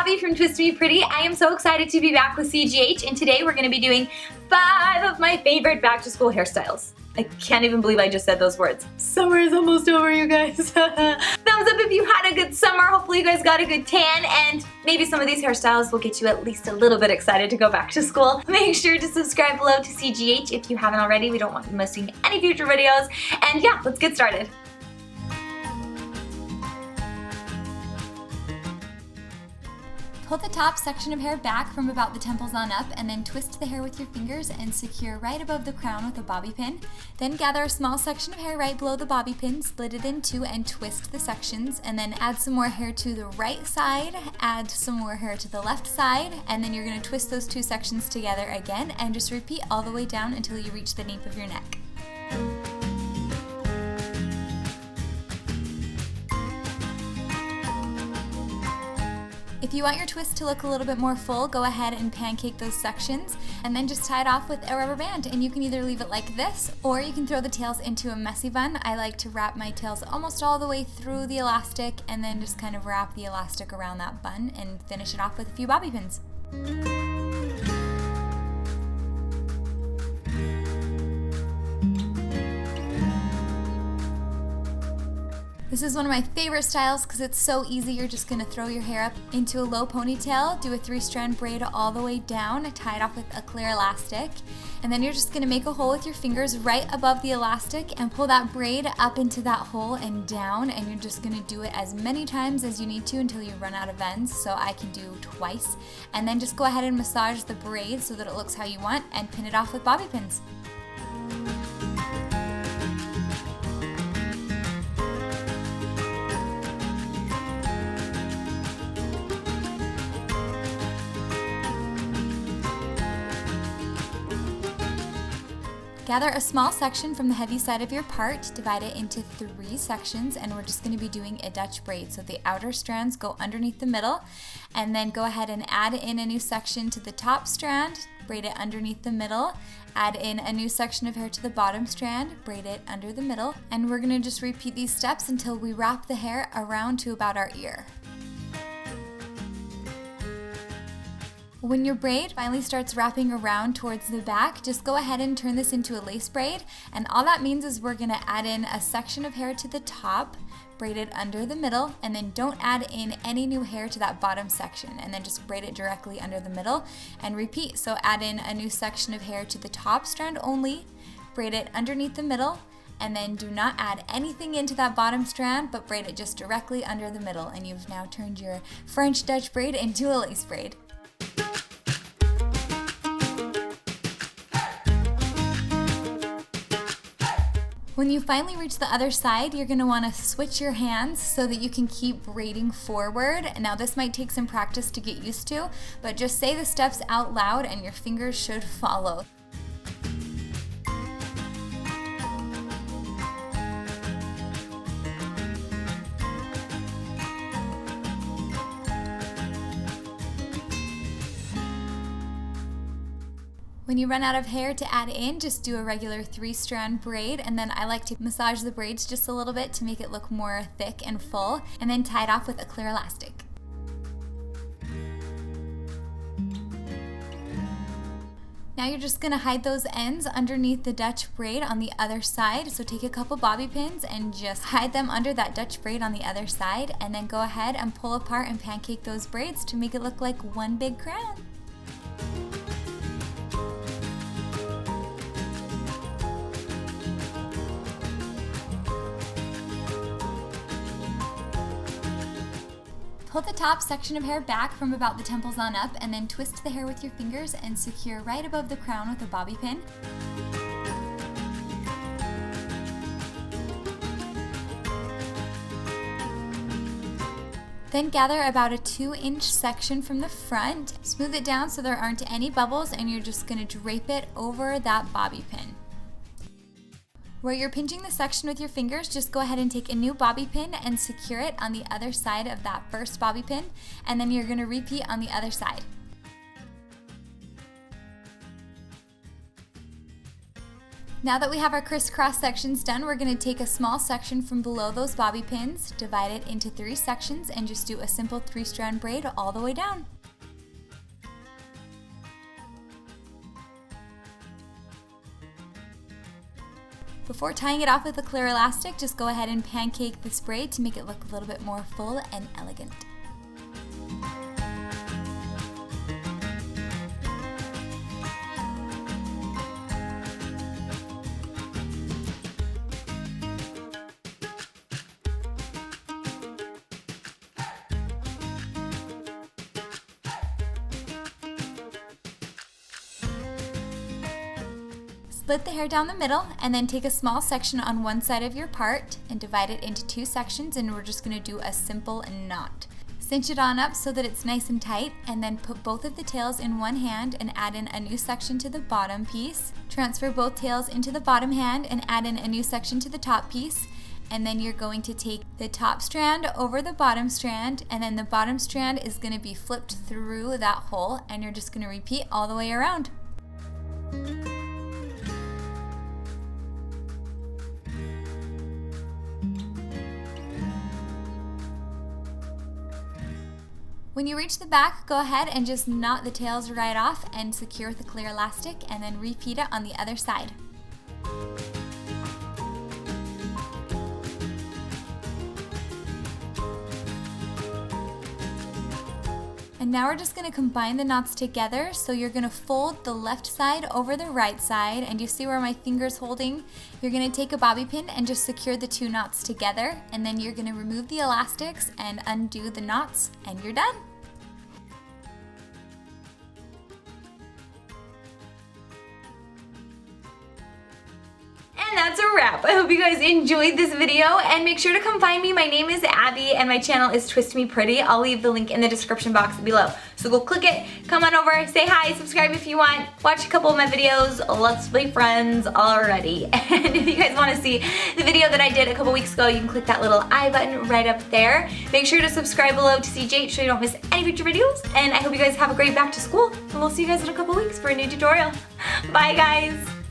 Abby from Twist Me Pretty. I am so excited to be back with CGH, and today we're going to be doing 5 of my favorite back to school hairstyles. I can't even believe I just said those words. Summer is almost over, you guys. Thumbs up if you had a good summer. Hopefully you guys got a good tan, and maybe some of these hairstyles will get you at least a little bit excited to go back to school. Make sure to subscribe below to CGH if you haven't already. We don't want you missing any future videos. And yeah, let's get started. Pull the top section of hair back from about the temples on up, and then twist the hair with your fingers and secure right above the crown with a bobby pin. Then gather a small section of hair right below the bobby pin, split it in two and twist the sections, and then add some more hair to the right side, add some more hair to the left side, and then you're going to twist those two sections together again and just repeat all the way down until you reach the nape of your neck. If you want your twist to look a little bit more full, go ahead and pancake those sections and then just tie it off with a rubber band, and you can either leave it like this or you can throw the tails into a messy bun. I like to wrap my tails almost all the way through the elastic and then just kind of wrap the elastic around that bun and finish it off with a few bobby pins. This is one of my favorite styles because it's so easy. You're just going to throw your hair up into a low ponytail, do a 3-strand braid all the way down, tie it off with a clear elastic, and then you're just going to make a hole with your fingers right above the elastic and pull that braid up into that hole and down, and you're just going to do it as many times as you need to until you run out of ends. So I can do twice, and then just go ahead and massage the braid so that it looks how you want and pin it off with bobby pins. Gather a small section from the heavy side of your part, divide it into 3 sections, and we're just going to be doing a Dutch braid. So the outer strands go underneath the middle, and then go ahead and add in a new section to the top strand, braid it underneath the middle, add in a new section of hair to the bottom strand, braid it under the middle, and we're going to just repeat these steps until we wrap the hair around to about our ear. When your braid finally starts wrapping around towards the back, just go ahead and turn this into a lace braid, and all that means is we're going to add in a section of hair to the top, braid it under the middle, and then don't add in any new hair to that bottom section, and then just braid it directly under the middle and repeat. So add in a new section of hair to the top strand only, braid it underneath the middle, and then do not add anything into that bottom strand, but braid it just directly under the middle, and you've now turned your French Dutch braid into a lace braid. When you finally reach the other side, you're going to want to switch your hands so that you can keep braiding forward. Now this might take some practice to get used to, but just say the steps out loud and your fingers should follow. When you run out of hair to add in, just do a regular 3-strand braid, and then I like to massage the braids just a little bit to make it look more thick and full, and then tie it off with a clear elastic. Now you're just going to hide those ends underneath the Dutch braid on the other side. So take a couple bobby pins and just hide them under that Dutch braid on the other side, and then go ahead and pull apart and pancake those braids to make it look like one big crown. Pull the top section of hair back from about the temples on up, and then twist the hair with your fingers and secure right above the crown with a bobby pin. Then gather about a 2-inch section from the front, smooth it down so there aren't any bubbles, and you're just going to drape it over that bobby pin. Where you're pinching the section with your fingers, just go ahead and take a new bobby pin and secure it on the other side of that first bobby pin, and then you're going to repeat on the other side. Now that we have our crisscross sections done, we're going to take a small section from below those bobby pins, divide it into 3 sections, and just do a simple 3-strand braid all the way down. Before tying it off with a clear elastic, just go ahead and pancake this braid to make it look a little bit more full and elegant. Split the hair down the middle and then take a small section on one side of your part and divide it into 2 sections, and we're just going to do a simple knot. Cinch it on up so that it's nice and tight, and then put both of the tails in one hand and add in a new section to the bottom piece. Transfer both tails into the bottom hand and add in a new section to the top piece. And then you're going to take the top strand over the bottom strand, and then the bottom strand is going to be flipped through that hole, and you're just going to repeat all the way around. When you reach the back, go ahead and just knot the tails right off and secure with a clear elastic, and then repeat it on the other side. And now we're just going to combine the knots together. So you're going to fold the left side over the right side, and you see where my finger's holding? You're going to take a bobby pin and just secure the 2 knots together, and then you're going to remove the elastics and undo the knots, and you're done. And that's a wrap. I hope you guys enjoyed this video, and make sure to come find me. My name is Abby and my channel is Twist Me Pretty. I'll leave the link in the description box below. So go click it, come on over, say hi, subscribe if you want, watch a couple of my videos. Let's be friends already. And if you guys want to see the video that I did a couple weeks ago, you can click that little I button right up there. Make sure to subscribe below to CJ so you don't miss any future videos. And I hope you guys have a great back to school, and we'll see you guys in a couple weeks for a new tutorial. Bye guys.